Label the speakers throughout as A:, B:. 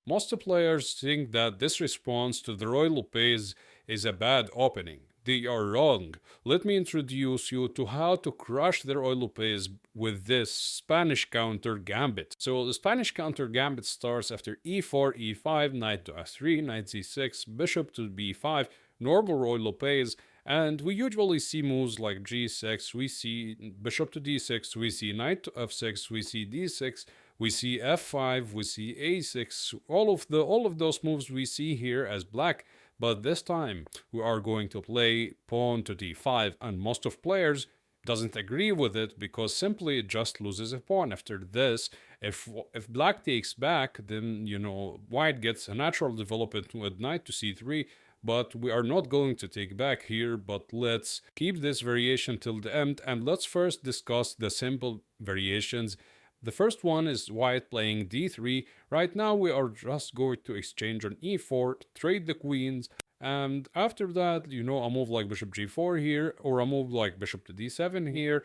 A: Most players think that this response to the Ruy Lopez is a bad opening. They are wrong. Let me introduce you to how to crush the Ruy Lopez with this Spanish Counter-Gambit. So the Spanish Counter-Gambit starts after e4, e5, knight to f3, knight c6, bishop to b5, normal Ruy Lopez, and we usually see moves like g6, we see bishop to d6, we see knight to f6, we see d6, we see f5, we see a6, all of those moves we see here as black, but this time we are going to play pawn to d5, and most of players doesn't agree with it because simply it just loses a pawn. After this, if black takes back, then white gets a natural development with knight to c3, but we are not going to take back here. But let's keep this variation till the end, and let's first discuss the simple variations. The first one is white playing d3. Right now we are just going to exchange on e4, trade the queens, and after that, a move like bishop g4 here, or a move like bishop to d7 here.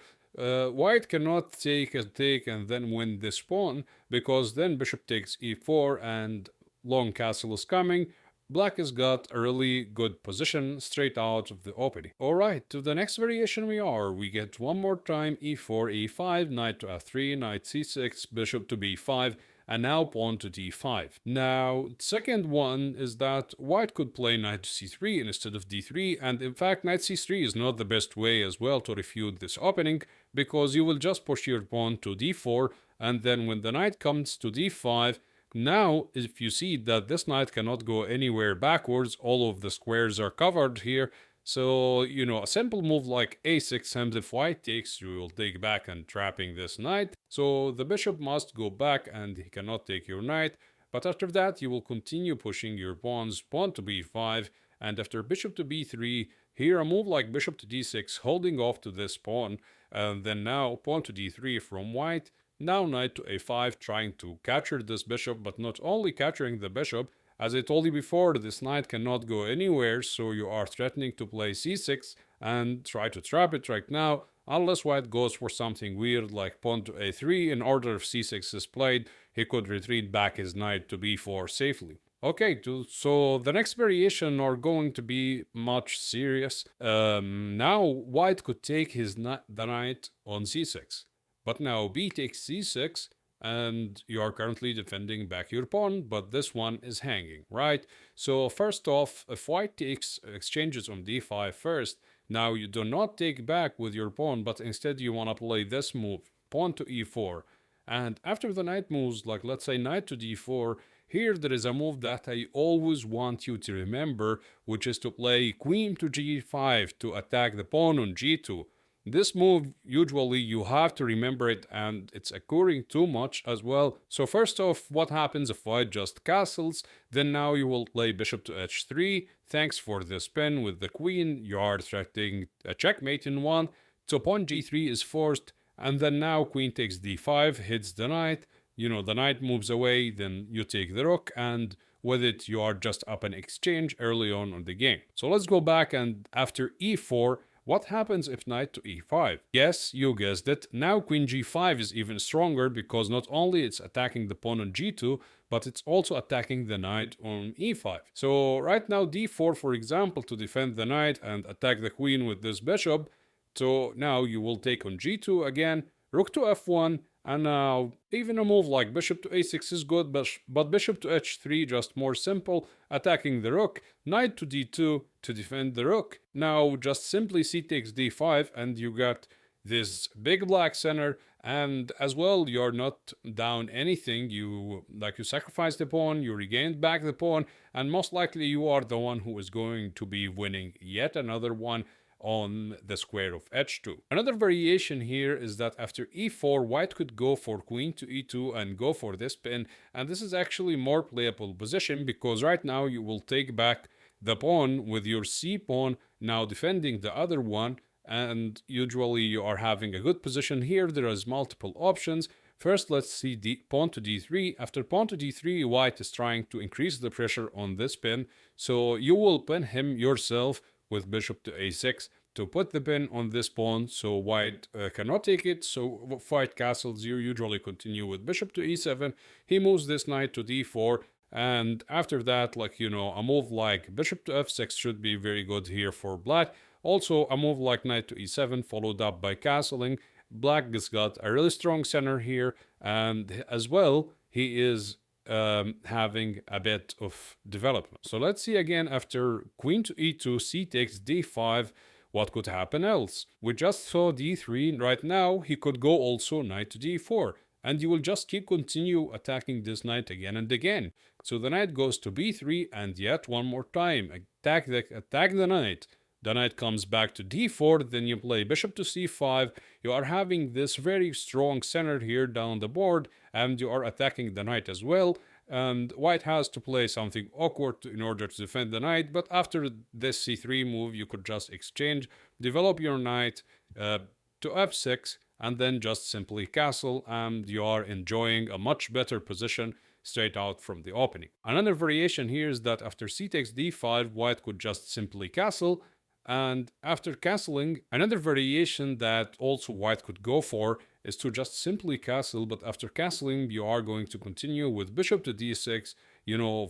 A: White cannot take a take and then win this pawn, because then bishop takes e4 and long castle is coming. Black has got a really good position straight out of the opening. Alright, to the next variation we get one more time e4, e5, knight to f3, knight c6, bishop to b5, and now pawn to d5. Now, second one is that white could play knight to c3 instead of d3, and in fact knight c3 is not the best way as well to refute this opening, because you will just push your pawn to d4, and then when the knight comes to d5, now, if you see that this knight cannot go anywhere backwards, all of the squares are covered here. So, a simple move like a6, and if white takes, you will take back and trapping this knight. So the bishop must go back and he cannot take your knight. But after that, you will continue pushing your pawns, pawn to b5, and after bishop to b3, here a move like bishop to d6, holding off to this pawn, and then now pawn to d3 from white. Now knight to a5, trying to capture this bishop, but not only capturing the bishop. As I told you before, this knight cannot go anywhere, so you are threatening to play c6 and try to trap it right now, unless white goes for something weird like pawn to a3. In order if c6 is played, he could retreat back his knight to b4 safely. Okay, so the next variation are going to be much serious. Now white could take the knight on c6. But now b takes c6, and you are currently defending back your pawn, but this one is hanging, right? So first off, if white takes exchanges on d5 first, now you do not take back with your pawn, but instead you want to play this move, pawn to e4. And after the knight moves, like let's say knight to d4, here there is a move that I always want you to remember, which is to play queen to g5 to attack the pawn on g2. This move, usually you have to remember it, and it's occurring too much as well. So first off, what happens if white just castles? Then now you will play bishop to h3. Thanks for the spin with the queen. You are threatening a checkmate in one. So pawn g3 is forced, and then now queen takes d5, hits the knight. The knight moves away, then you take the rook, and with it you are just up an exchange early on the game. So let's go back, and after e4, what happens if knight to e5? Yes, you guessed it. Now queen g5 is even stronger, because not only it's attacking the pawn on g2, but it's also attacking the knight on e5. So right now d4, for example, to defend the knight and attack the queen with this bishop. So now you will take on g2 again, rook to f1, and now even a move like bishop to a6 is good, but bishop to h3 just more simple, attacking the rook, knight to d2 to defend the rook. Now just simply c takes d5, and you got this big black center, and as well you're not down anything. You sacrifice the pawn, you regained back the pawn, and most likely you are the one who is going to be winning yet another one on the square of h2. Another variation here is that after e4, white could go for queen to e2 and go for this pin, and this is actually more playable position, because right now you will take back the pawn with your c pawn, now defending the other one, and usually you are having a good position here. There is multiple options. First, let's see pawn to d3. After pawn to d3, white is trying to increase the pressure on this pin, so you will pin him yourself with bishop to a6 to put the pin on this pawn, so white cannot take it. So white castles, you usually continue with bishop to e7. He moves this knight to d4, And after that, like, a move like bishop to f6 should be very good here for black. Also, a move like knight to e7 followed up by castling. Black has got a really strong center here, and as well, he is having a bit of development. So let's see again after queen to e2, c takes d5, what could happen else? We just saw d3, right now he could go also knight to d4, and you will just keep continue attacking this knight again and again. So the knight goes to b3, and yet one more time, attack the knight. The knight comes back to d4, then you play bishop to c5. You are having this very strong center here down the board, and you are attacking the knight as well. And white has to play something awkward in order to defend the knight, but after this c3 move, you could just exchange, develop your knight to f6, and then just simply castle, and you are enjoying a much better position straight out from the opening. Another variation here is that after c takes d5, white could just simply castle, and after castling, another variation that also white could go for is to just simply castle, but after castling, you are going to continue with bishop to d6,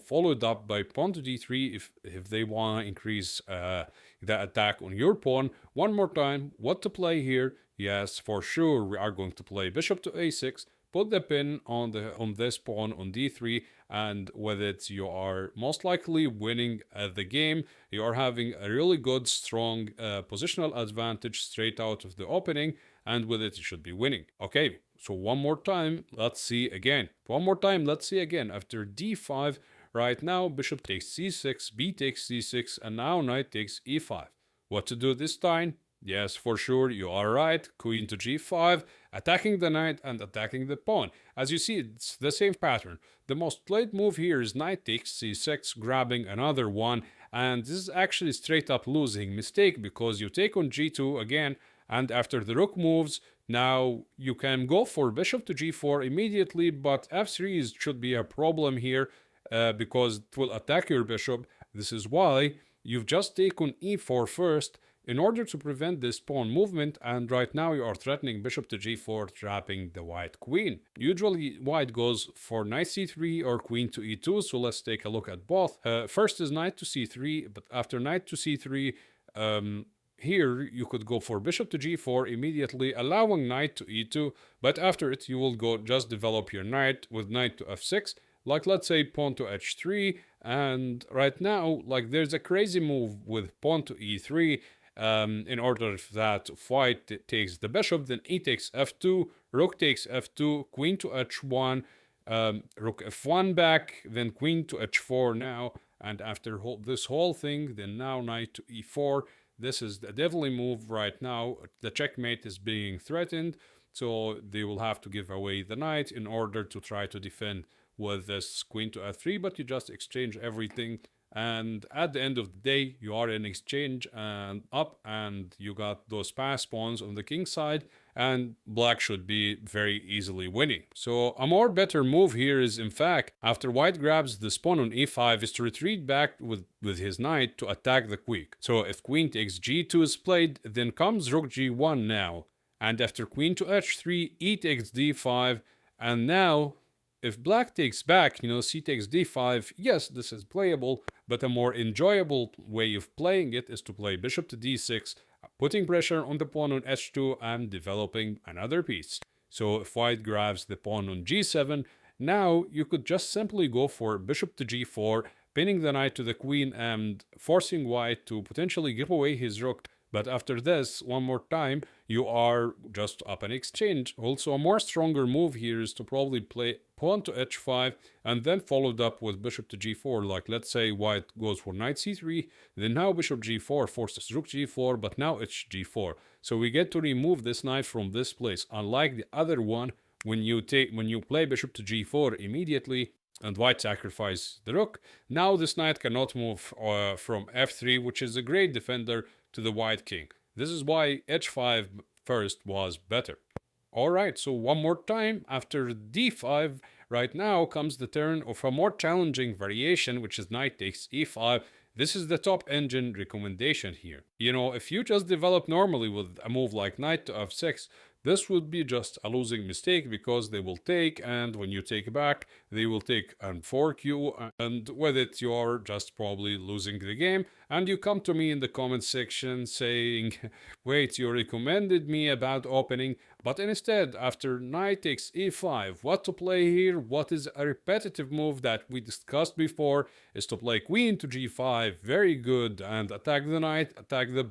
A: followed up by pawn to d3 if they want to increase the attack on your pawn. One more time, what to play here? Yes, for sure, we are going to play bishop to a6, put the pin on this pawn on d3, and with it you are most likely winning the game. You are having a really good strong positional advantage straight out of the opening, and with it you should be winning. Okay, so one more time, let's see again. After d5, right now bishop takes c6, b takes c6, and now knight takes e5. What to do this time? Yes, for sure, you are right. Queen to g5, attacking the knight and attacking the pawn. As you see, it's the same pattern. The most played move here is knight takes c6, grabbing another one, and this is actually straight up losing mistake because you take on g2 again, and after the rook moves, now you can go for bishop to g4 immediately, but f3 should be a problem here because it will attack your bishop. This is why you've just taken e4 first, in order to prevent this pawn movement, and right now you are threatening bishop to g4, trapping the white queen. Usually white goes for knight c3 or queen to e2, so let's take a look at both. First is knight to c3, but after knight to c3, here you could go for bishop to g4 immediately, allowing knight to e2, but after it you will go just develop your knight with knight to f6, like let's say pawn to h3, and right now like there's a crazy move with pawn to e3. In order that white takes the bishop, then e takes f2, rook takes f2, queen to h1, rook f1 back, then queen to h4 now, and after this whole thing, then now knight to e4. This is the deadly move right now. The checkmate is being threatened, so they will have to give away the knight in order to try to defend with this queen to f3, but you just exchange everything. And at the end of the day, you are in exchange and up, and you got those pass pawns on the king side, and black should be very easily winning. So a more better move here is, in fact, after white grabs this pawn on e5, is to retreat back with his knight to attack the queen. So if queen takes g2 is played, then comes rook g1 now, and after queen to h3, e takes d5, and now if black takes back, c takes d5, yes, this is playable, but a more enjoyable way of playing it is to play bishop to d6, putting pressure on the pawn on h2 and developing another piece. So if white grabs the pawn on g7, now you could just simply go for bishop to g4, pinning the knight to the queen and forcing white to potentially give away his rook. But after this, one more time, you are just up an exchange. Also, a more stronger move here is to probably play pawn to h5 and then followed up with bishop to g4. Like, let's say white goes for knight c3, then now bishop g4 forces rook g4, but now it's g4. So we get to remove this knight from this place. Unlike the other one, when you play bishop to g4 immediately, and white sacrifice the rook, now this knight cannot move from f3, which is a great defender to the white king. This is why h5 first was better. Alright, so one more time, after d5, right now comes the turn of a more challenging variation, which is knight takes e5. This is the top engine recommendation here. If you just develop normally with a move like knight to f6, this would be just a losing mistake because they will take, and when you take back, they will take and fork you, and with it, you're just probably losing the game. And you come to me in the comment section saying, wait, you recommended me about opening, but instead, after knight takes e5, what to play here? What is a repetitive move that we discussed before is to play queen to g5, very good, and attack the knight, attack the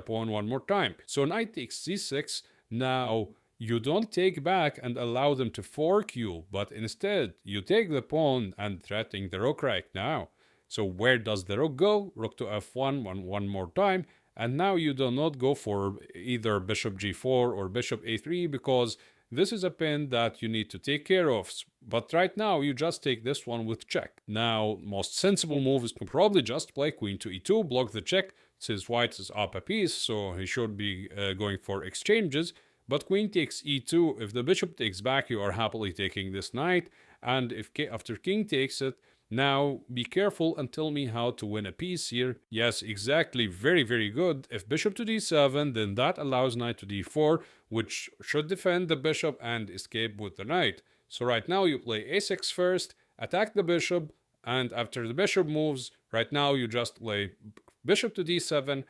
A: pawn one more time. So knight takes c6. Now, you don't take back and allow them to fork you, but instead, you take the pawn and threatening the rook right now. So where does the rook go? Rook to f1 one more time. And now you do not go for either bishop g4 or bishop a3 because this is a pin that you need to take care of. But right now you just take this one with check. Now, most sensible move is to probably just play queen to e2, block the check, since white is up a piece, so he should be going for exchanges. But queen takes e2, if the bishop takes back, you are happily taking this knight. And if after king takes it, now, be careful and tell me how to win a piece here. Yes, exactly, very, very good. If bishop to d7, then that allows knight to d4, which should defend the bishop and escape with the knight. So right now you play a6 first, attack the bishop, and after the bishop moves, right now you just play bishop to d7.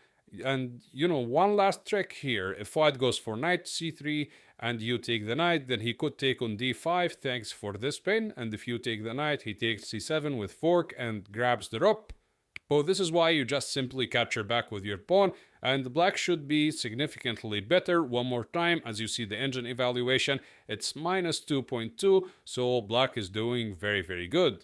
A: And, one last trick here. If white goes for knight c3 and you take the knight, then he could take on d5 thanks for this pin. And if you take the knight, he takes c7 with fork and grabs the rook. So this is why you just simply capture back with your pawn. And black should be significantly better. One more time, as you see the engine evaluation, it's minus 2.2. So black is doing very, very good.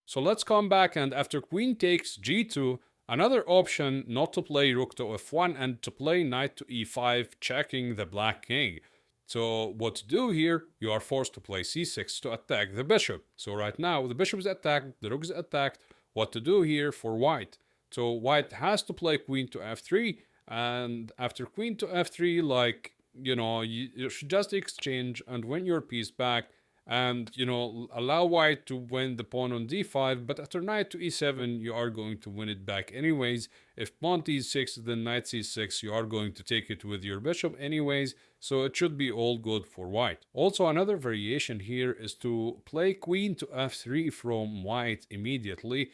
A: So let's come back, and after queen takes g2, another option not to play rook to f1 and to play knight to e5, checking the black king. So what to do here? You are forced to play c6 to attack the bishop. So right now the bishop is attacked, the rook is attacked. What to do here for white? So white has to play queen to f3, and after queen to f3, you should just exchange and win your piece back. And, allow white to win the pawn on d5, but after knight to e7, you are going to win it back anyways. If pawn t6, then knight c6, you are going to take it with your bishop anyways, so it should be all good for white. Also, another variation here is to play queen to f3 from white immediately,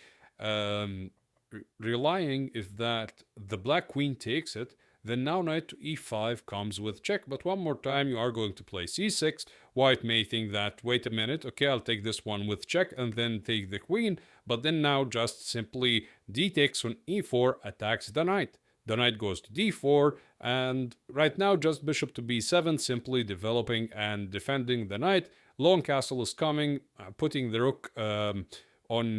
A: relying if that the black queen takes it, then now knight to e5 comes with check, but one more time you are going to play c6. White may think that, wait a minute, okay, I'll take this one with check and then take the queen, but then now just simply d takes on e4 attacks the knight. The knight goes to d4, and right now just bishop to b7, simply developing and defending the knight. Long castle is coming, putting the rook on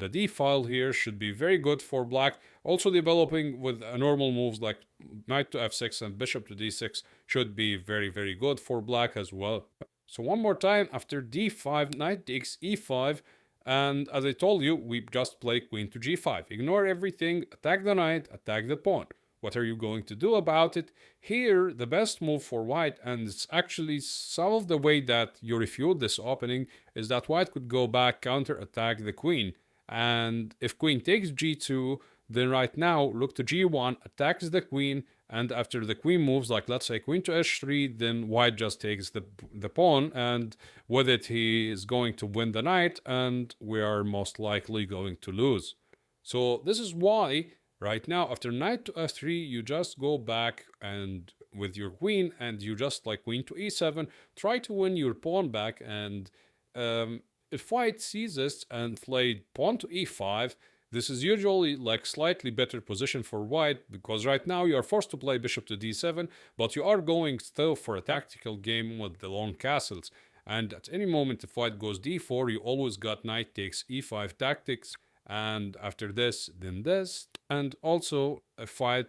A: the d file here should be very good for black. Also developing with normal moves like knight to f6 and bishop to d6 should be very, very good for black as well. So one more time, after d5, knight takes e5, and as I told you, we just play queen to g5. Ignore everything, attack the knight, attack the pawn. What are you going to do about it? Here, the best move for white, and it's actually some of the way that you refute this opening, is that white could go back, counter-attack the queen. And if queen takes g2, then right now, look to g1, attacks the queen, and after the queen moves, like let's say queen to h3, then white just takes the pawn, and with it he is going to win the knight, and we are most likely going to lose. So this is why right now, after knight to f3, you just go back and with your queen, and you just like queen to e7, try to win your pawn back. And if white sees this and played pawn to e5, this is usually like slightly better position for white, because right now you are forced to play bishop to d7, but you are going still for a tactical game with the long castles. And at any moment, if white goes d4, you always got knight takes e5 tactics. And after this, then this. And also, if white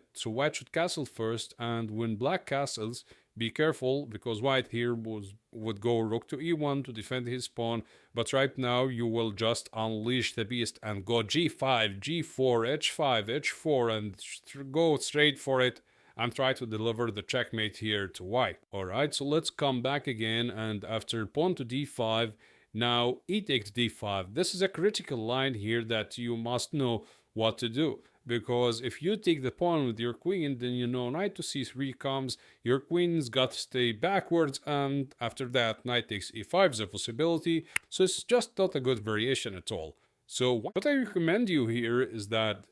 A: should castle first, and when black castles, be careful, because white here would go rook to e1 to defend his pawn. But right now, you will just unleash the beast and go g5, g4, h5, h4, and go straight for it and try to deliver the checkmate here to white. Alright, so let's come back again, and after pawn to d5, now e takes d5. This is a critical line here that you must know what to do. because if you take the pawn with your queen, then you know knight to c3 comes, your queen's got to stay backwards, and after that knight takes e5 is a possibility, so it's just not a good variation at all. So what I recommend you here is that,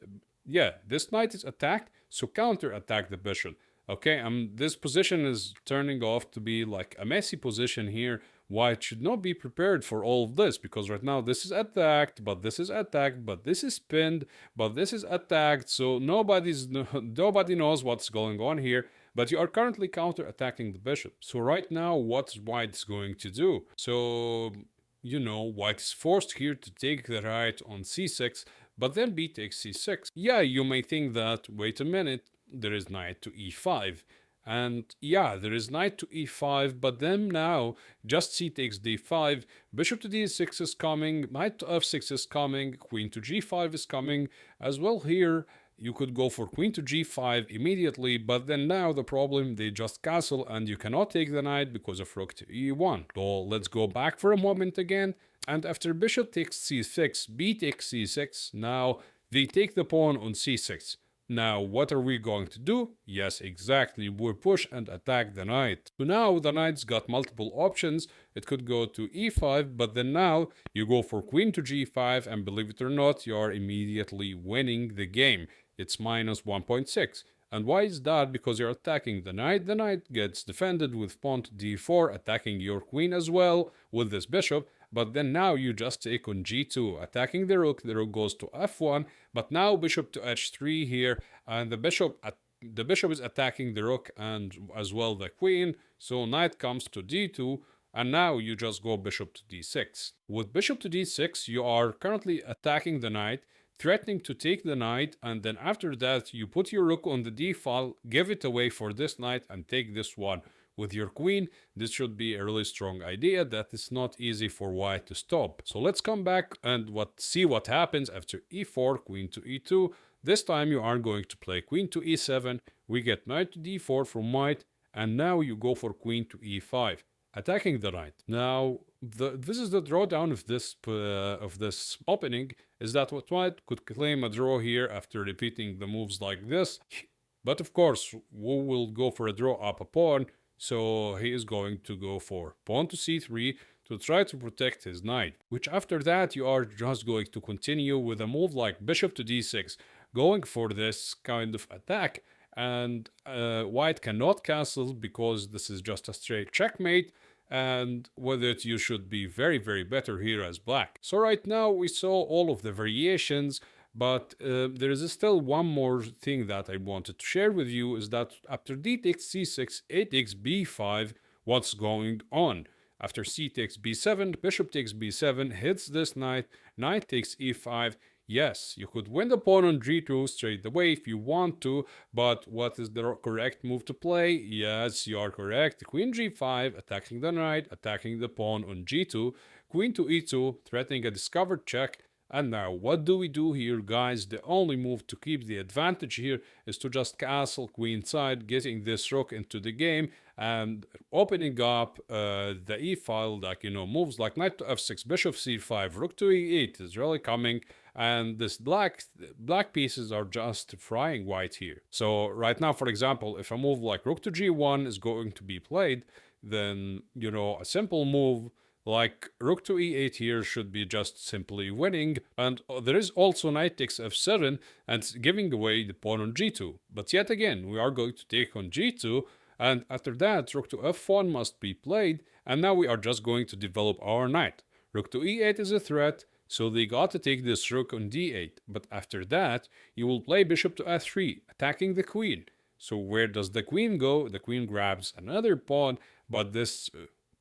A: yeah, this knight is attacked, so counter-attack the bishop. Okay, this position is turning off to be like a messy position here. White should not be prepared for all of this, because right now this is attacked, but this is attacked, but this is pinned, but this is attacked, so nobody knows what's going on here. But you are currently counter-attacking the bishop. So right now, what's White's going to do? So, you know, White is forced here to take the right on c6, but then b takes c6. Yeah, you may think that, wait a minute, there is knight to e5. And yeah, there is knight to e5, but then now just c takes d5, bishop to d6 is coming, knight to f6 is coming, queen to g5 is coming. As well here, you could go for queen to g5 immediately, but then now the problem, they just castle and you cannot take the knight because of rook to e1. So let's go back for a moment again. And after bishop takes c6, b takes c6, now they take the pawn on c6. Now, what are we going to do? Yes, exactly, we push and attack the knight. So now the knight's got multiple options. It could go to e5, but then now you go for queen to g5, and believe it or not, you are immediately winning the game. It's minus 1.6. And why is that? Because you're attacking the knight. The knight gets defended with pawn to d4, attacking your queen as well with this bishop. But then now you just take on g2, attacking the rook goes to f1, but now bishop to h3 here, and the bishop is attacking the rook and as well the queen, so knight comes to d2, and now you just go bishop to d6. With bishop to d6, you are currently attacking the knight, threatening to take the knight, and then after that you put your rook on the d file, give it away for this knight, and take this one. With your queen, this should be a really strong idea that is not easy for white to stop. So let's come back and see what happens after e4, queen to e2. This time you are going to play queen to e7. We get knight to d4 from white, and now you go for queen to e5, attacking the knight. Now, this is the drawdown of this opening, is that what white could claim a draw here after repeating the moves like this. But of course, Wu will go for a draw up a pawn, so he is going to go for pawn to c3 to try to protect his knight, which after that you are just going to continue with a move like bishop to d6, going for this kind of attack, and white cannot castle because this is just a straight checkmate, and with it you should be very, very better here as black. So right now we saw all of the variations, but there is still one more thing that I wanted to share with you, is that after d takes c6, a takes b5, what's going on? After c takes b7, bishop takes b7, hits this knight, knight takes e5. Yes, you could win the pawn on g2 straight away if you want to, but what is the correct move to play? Yes, you are correct. Queen g5, attacking the knight, attacking the pawn on g2, queen to e2, threatening a discovered check. And now, what do we do here, guys? The only move to keep the advantage here is to just castle queenside, getting this rook into the game and opening up the e-file, like, you know, moves like knight to f6, bishop c5, rook to e8 is really coming, and this black pieces are just frying white here. So right now, for example, if a move like rook to g1 is going to be played, then, you know, a simple move like rook to e8 here should be just simply winning, and there is also knight takes f7 and giving away the pawn on g2. But yet again, we are going to take on g2, and after that rook to f1 must be played, and now we are just going to develop our knight. Rook to e8 is a threat, so they got to take this rook on d8, but after that you will play bishop to f3, attacking the queen. So where does the queen go? The queen grabs another pawn, but this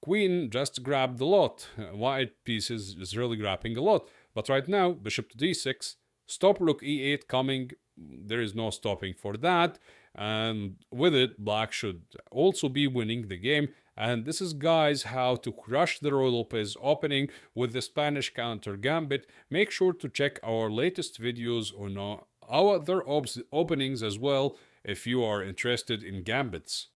A: queen just grabbed a lot. White piece is really grabbing a lot. But right now, bishop to d6, stop rook e8 coming. There is no stopping for that. And with it, black should also be winning the game. And this is, guys, how to crush the Ruy Lopez opening with the Spanish Counter-Gabmit. Make sure to check our latest videos on our other openings as well if you are interested in gambits.